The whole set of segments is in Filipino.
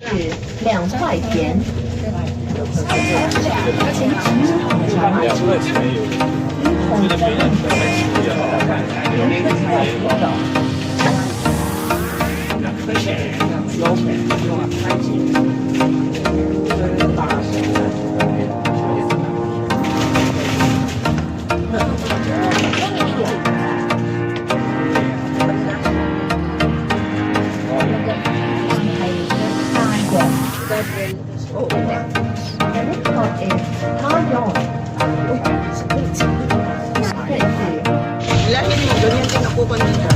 2块钱。2块钱有，觉得没人比较好看。2块钱，标配，用了开机。大Lahin mo, ganyan din ako kanina.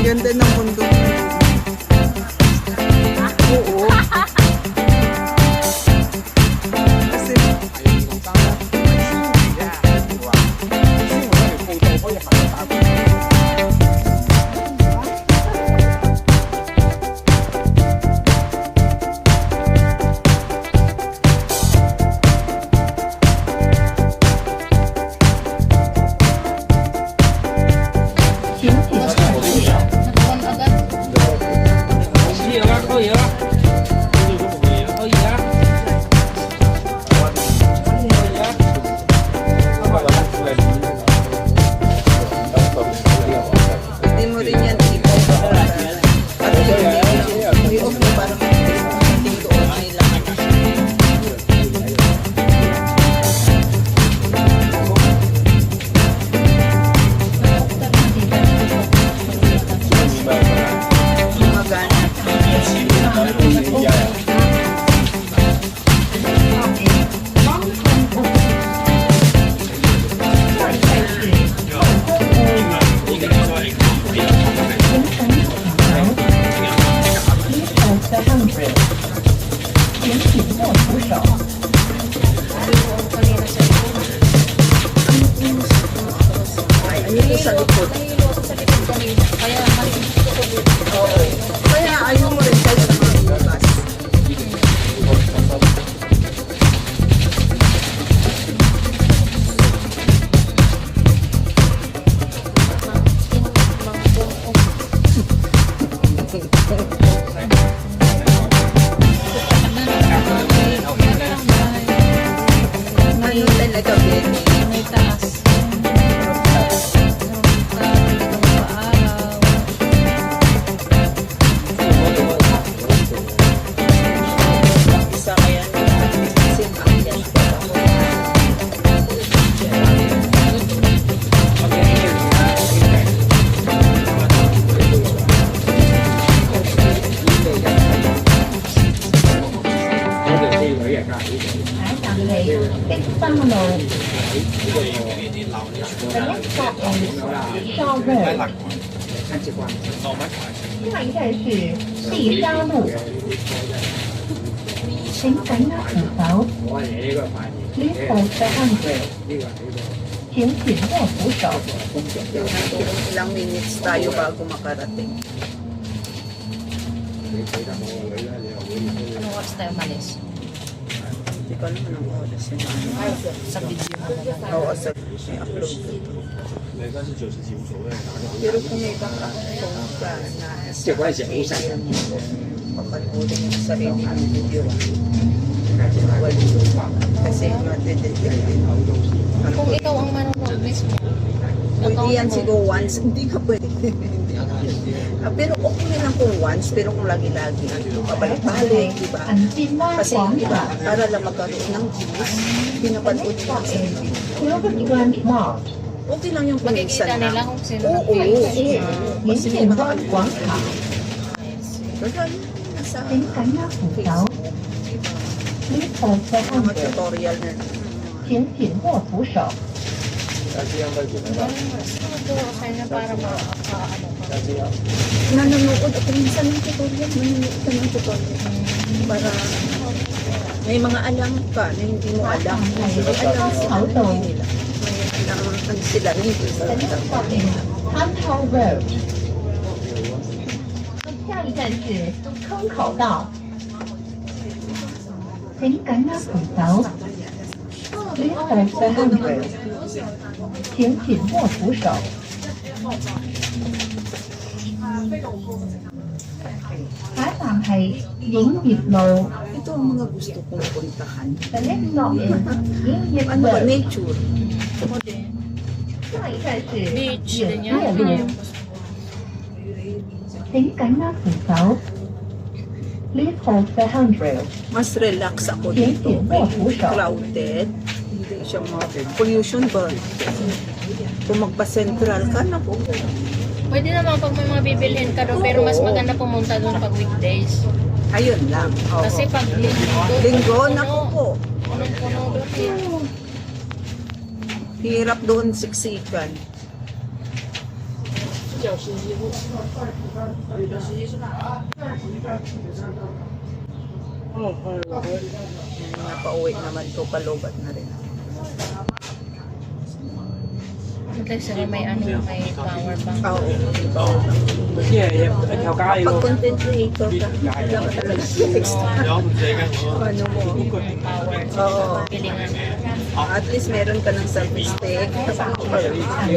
Ganda ng mundo. Oo. Kasi hindi mo rin yan i-off. Pati yung i-off mo para hindi doon nila. Ayun sa likod. Oo. Kaya ayaw mo rin kayo sa mga labas. Ngayon talaga, Benny. May taas. 烧肉，下一站是丽沙路，请赶快补勺，Please hold the handle，请紧握扶手。 Ilang minutes tayo bago makarating. Anong oras tayo malis? Hindi ko alam anong oras yun. Sa video mo na lang. Oo, sa may upload ko ito. Pero kung may baka phone ka na sa ATM mo, papanoorin mo sa sarili ng video. Kasi matidetect din. Kung ikaw ang manonood mismo, Pwede yan siguro once, hindi ka pwede. Pero okay lang kung once, pero kung lagi-lagi, pabalik-balik, di ba? 安静拉 Kasi 广 di 场 ba, para lang magkaroon ng views, pinapanood mo sa video.，Silverland Mall， Okay lang yung makikita kuminsan nila lang. kung sino Oo, nag-post.延 Kasi may 庆 mga 湾广场， Kaya nasa 请赶快补勺 ，Please hold the mga handle， tutorial na. 请紧握扶手。 Sino nagturo sa'yo na para ano ka? Nanonood ako minsan ng tutorial, nanonood ka ng tutorial. Para may mga alam ka na hindi mo alam. May alam sila na hindi nila. May alam sila na hindi The next nila. stop is Hantou Road，下一站是坑口道，请赶快补勺，Please hold the handle，请紧握扶手。下一站係影業路 Ito ang mga gusto kong puntahan. ，The next stop is 影業 Ano ba, 路， nature? 下一站是 Beach, 影 ganyan. 業路，請緊握扶手，Please hold the handrail， Mas relax ako 請 dito. 緊握扶手。 Crowded. Hindi siya mga pollution ba? Kung magpa-central ka, naku. Pwede naman pag may mga bibilhin ka doon, pero mas maganda pumunta doon pag weekdays. Ayun lang. Oo. Kasi pag linggo, Linggo, naku po. punong-puno doon eh. Hirap doon siksikan. Napauwi naman to, palobat na rin. Kasi may ano, may power bank. Oo, pag content creator ka, dapat talaga extra. Ano mo? Power. Oo. Pilingan. At least meron ka ng self-esteem. Ano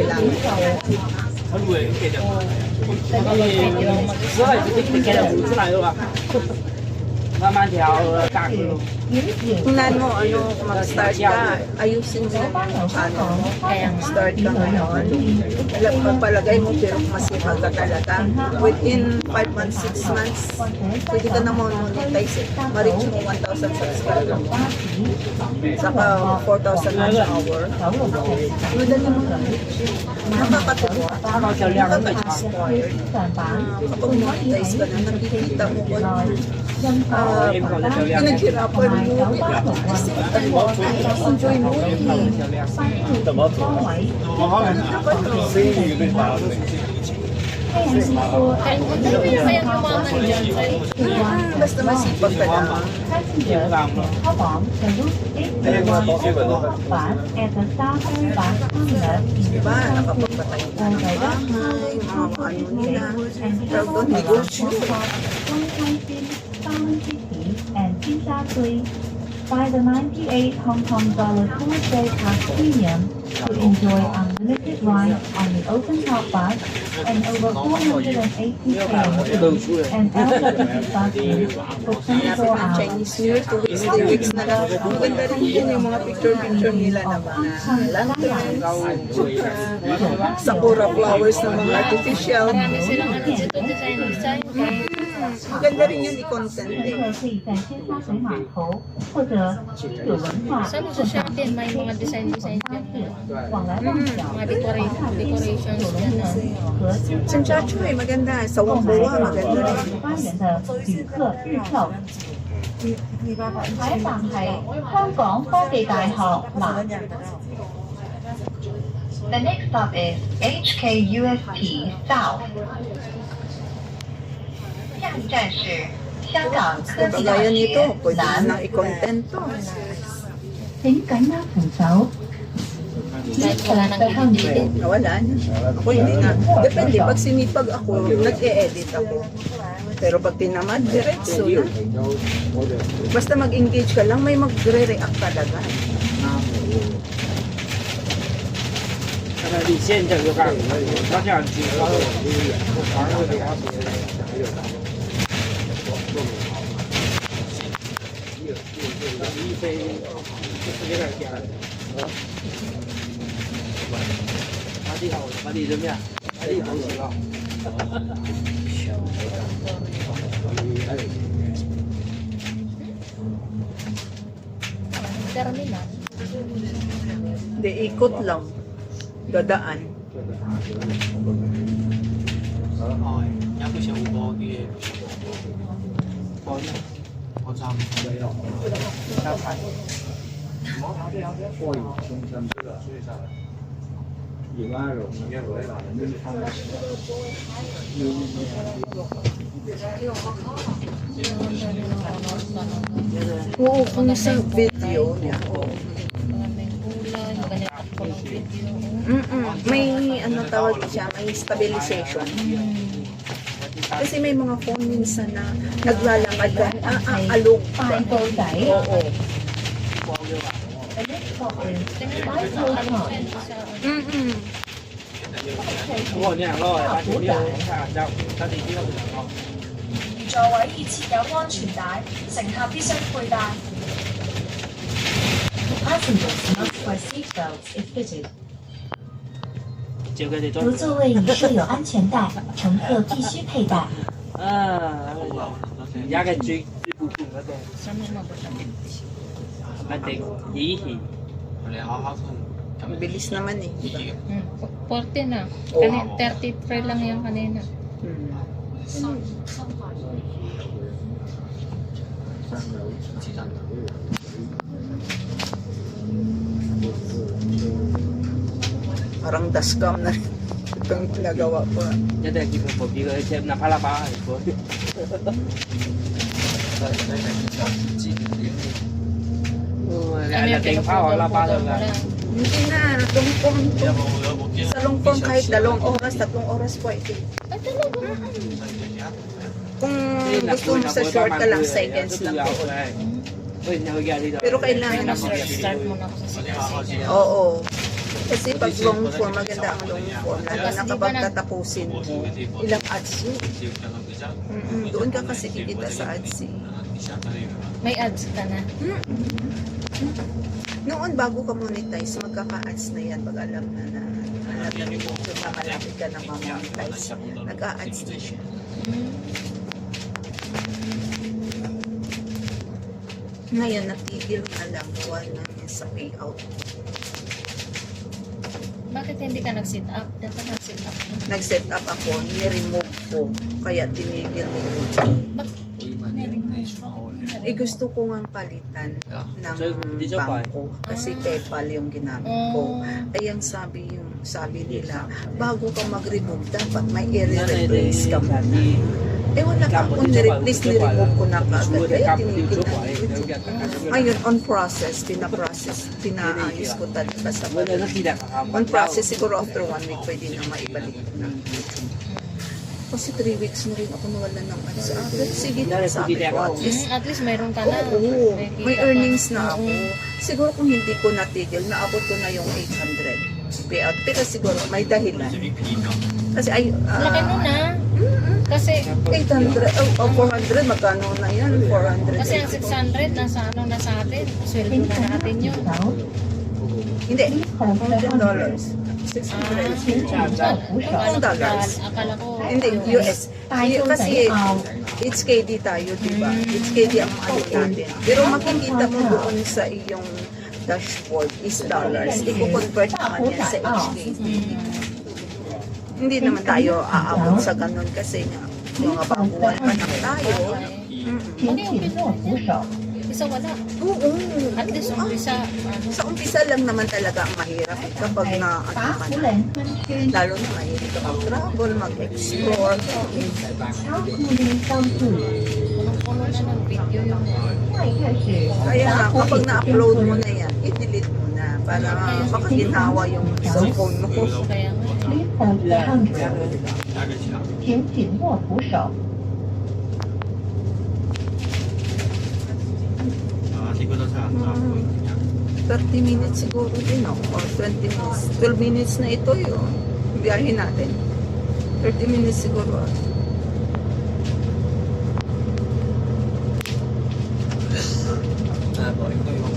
lang. Tingnan mo, ano, kung mag-start ka, ayusin mo yung ano, start ka ngayon. Pagpalagay mo, pero masipag ka talaga. Within 5 months, 6 months, pwede ka na monetize. Ma-reach mo 1,000 subscriber mo. Saka 4,000 watch hour. Madali mo na. Nakakatuwa. Nakaka-inspired. Kapag monetize ka na, nakikita mo kung pinaghirapan mo. Kasi enjoy mo. 怎么走？ Kaya ano yung kayang lumaman dyan sa'yo? Basta masipag ka lang. 淘宝的 Route 8版 at the Southern Bus Terminal in Diba? Nakapagpatay ka ng bahay, mga ano nila. Tawag doon, negosyo. and Pizza Buy the 98 Hong Kong dollar Tuesday Pass Premium to enjoy unlimited rides on the open top bus and over 480 trains and elderly buses for 24 Hanapin ng hours. Chinese New Year, 2 weeks, 3 weeks na lang. Ang ganda rin yun yung mga picture-picture nila na mga lanterns, sakura flowers na mga artificial. Marami silang ano dito, design. Ang ganda rin yun i-content 旅 eh. 客可以在尖沙咀码头或者新有文化 Saan sa Shopee may mga design dyan? 往来旺角、 Mga decorations dyan na. 和金 Sa Chachoy, maganda. Sa 购买 Wamboa, 到 maganda 5rin. 元的旅客日票。下一站係香港科技大學南， The next stop is HKUST South. 下一站是香港科技大 Kagaya nito, 学 pwede na 南 nang i-content to. 请緊握扶手。 Kahit wala nang edit. Wala na. Ako hindi na. Depende, pag sinipag ako, nag-e-edit ako. Pero pag tinamad, diretso na. Basta mag-engage ka lang, may magre-react talaga. 那你现在就干，他这样举高，反而会给他一飞就是有点颠了。把地好，把地怎么样？把地好洗了。 Terminal. Hindi, ikot lang. Dadaan. 哦，也不是好多嘅，我站下盘。Oo, kung sa video niya. Oo. Maraming kulay, ganyan ako ng video. May ano tawag siya, may stabilization. Kasi may mga phone minsan na naglalakad ka, alog ka. 快到底。 Oo. The next stop is Tingnan mo Five sa Road ano Park. yan sa...我呢，攞嚟把條表看就他哋呢個唔同。座位已設有安全帶，乘客必須佩戴。 Passengers must wear seatbelts if fitted. 照佢哋裝。如座位已设有安全带，乘客必须佩戴。啊，而家嘅最普通嗰隻， Saan mo mabasakit? 一定以前你考考佢，咁 Bilis naman eh. Diba? 40 na. Oo. 33 lang yan kanina. Parang dashcam na rin. Itong ginagawa ko. 一定係見佢部機佢隻嗱啪啦啪嚟過。你定拋我啦巴到㗎。 Hindi na, lungkong. Sa lungkong kahit 2 oras, 3 oras pwede. Ay, talaga? Kung gusto mo sa short ka lang, seconds lang. Pero kailangan na Start mo na ako sa sige. Oo. Kasi pag long form, maganda ang long form. Lalo na kapag tatapusin mo, ilang ads yun. Doon ka kasi kikita sa ads eh. May ads ka na. Noon, bago ka monetize, magkaka-ads na yan. Pag alam na na malapit ka na ma-monetize, nag-a-ads na siya. Ngayon, natigil na lang. Gawa na niya sa payout. Bakit hindi ka nag-sit up? Dapat nag-sit up. Nag-set up ako, ni-remove ko. Kaya tinigil nito. Eh, gusto ko nga palitan ng bangko kasi PayPal yung ginamit ko. Ay, ang sabi nila, bago ka mag-remove, dapat may i-replace ka muna. Eh, wala ka kung ni-replace, ni-remove ko na kaagad. Kaya tinigil na nito. Ngayon, on process, pinaayos ko talaga sa balik. On process, siguro after 1 week, pwede na maibalik na. Kasi 3 weeks na rin ako nawalan ng ads. Sige na, sabi ko. At least mayroon ka na. Oo, kita may ka earnings na. na ako. Siguro kung hindi ko natigil, naabot ko na yung 800 payout. Pero siguro may dahilan. Kasi ay... Laki nun na. Kasi 800, 400, magkano na yan? 400. kasi ang 600 nasa ano na sa atin. Sweldo na natin yun. Hindi, $100. 600. Akala ko. Hindi, US. Kasi HKD tayo, di ba? HKD ang ano natin. Pero makikita mo doon sa iyong dashboard is dollars. I-convert naman yan sa HKD. Hindi naman tayo aabot sa ganun kasi nga mga baguhan pa lang tayo. 请启动扶手， umpisa wala. Oo. At least umpisa, Sa umpisa lang naman talaga ang mahirap kapag na ano ka na. Lalo na mahilig ka mag-travel, mag-explore. 超速率到处， punong-puno na ng video yung 下一站是 Kaya nga, kapag na-upload mo na yan, i-delete mo na para makaginawa yung cellphone mo. kaya nga. 林口直上者，下个墙。请紧握扶手。 siguro sa point niya. 30 minutes siguro din, no? Or 20 minutes. 12 minutes na ito yung biyahe natin. 30 minutes siguro. po, ito yung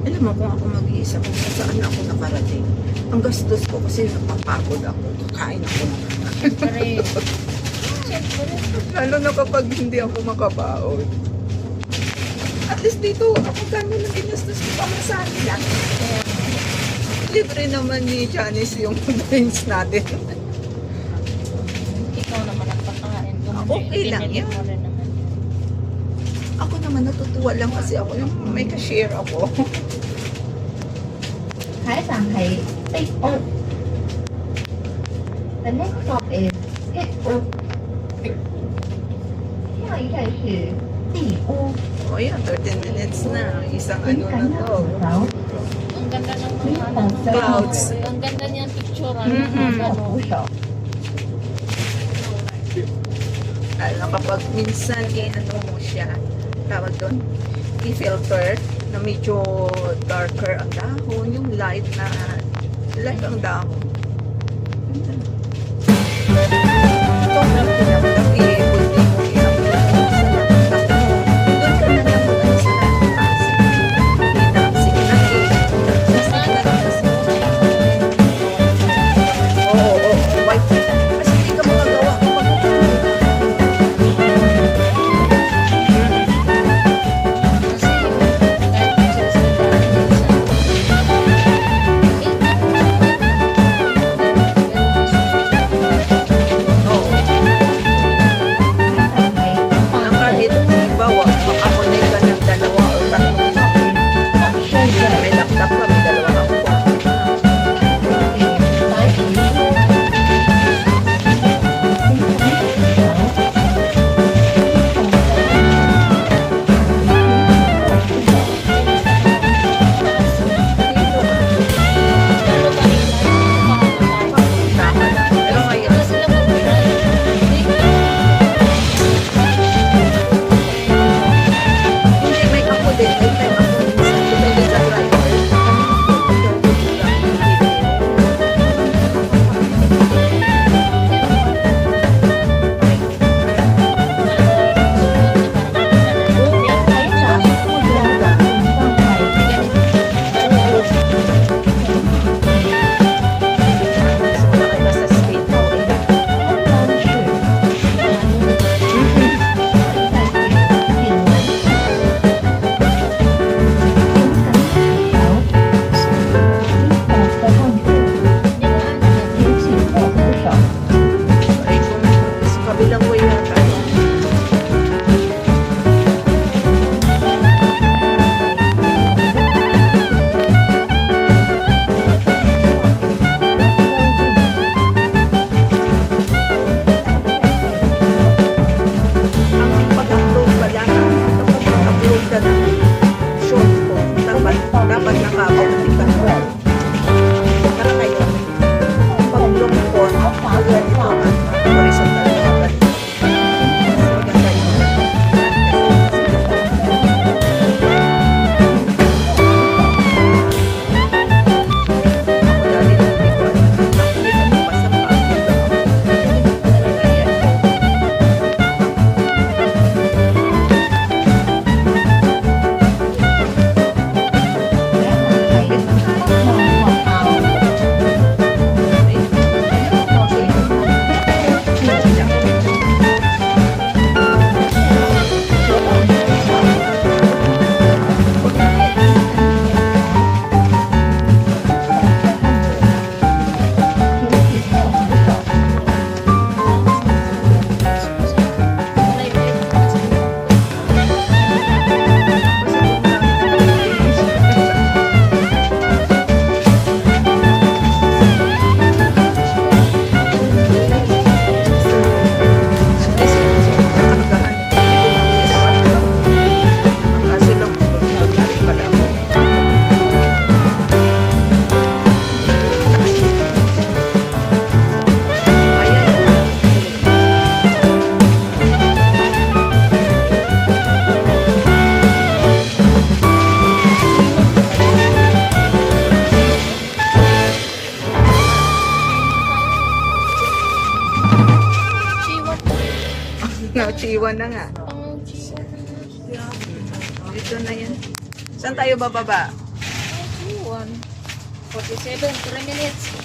Alam mo kung ako mag-iisa kung saan ako nakarating. Ang gastos ko kasi napapagod ako. Kakain ako ng Pare, siyempre, lalo na kapag hindi ako makabaon. At least dito, ako gano'n lang ginastos ko pamasahe lang. Libre naman ni Janice yung drinks natin. ikaw naman ang pakain. Okay lang Pinili yun. mo rin naman. Ako naman natutuwa lang kasi ako yung may ka-share ako. 台长係 Big O。The next stop is Big O。下一站是地屋， O yan, 13 minutes na. Isang 請 ano na 緊 to. 握扶手， Ang ganda ng 請 mga 扶手， Clouds. Ang ganda niyang picture. 嗯 握扶手。 Lalo na kapag minsan ano mo siya, tawag doon, i-filter na medyo darker ang dahon, yung light ang dahon. Ito ang pinakatabi, pwede mo i-upload sa laptop mo. Doon ka na lang muna sa laptop. Sige na, Oo, white. Kasi hindi ka makagawa kapag Nauchiwan na nga. Pang Dito na yan. Saan tayo bababa? Nauchiwan. 47, 3 minutes.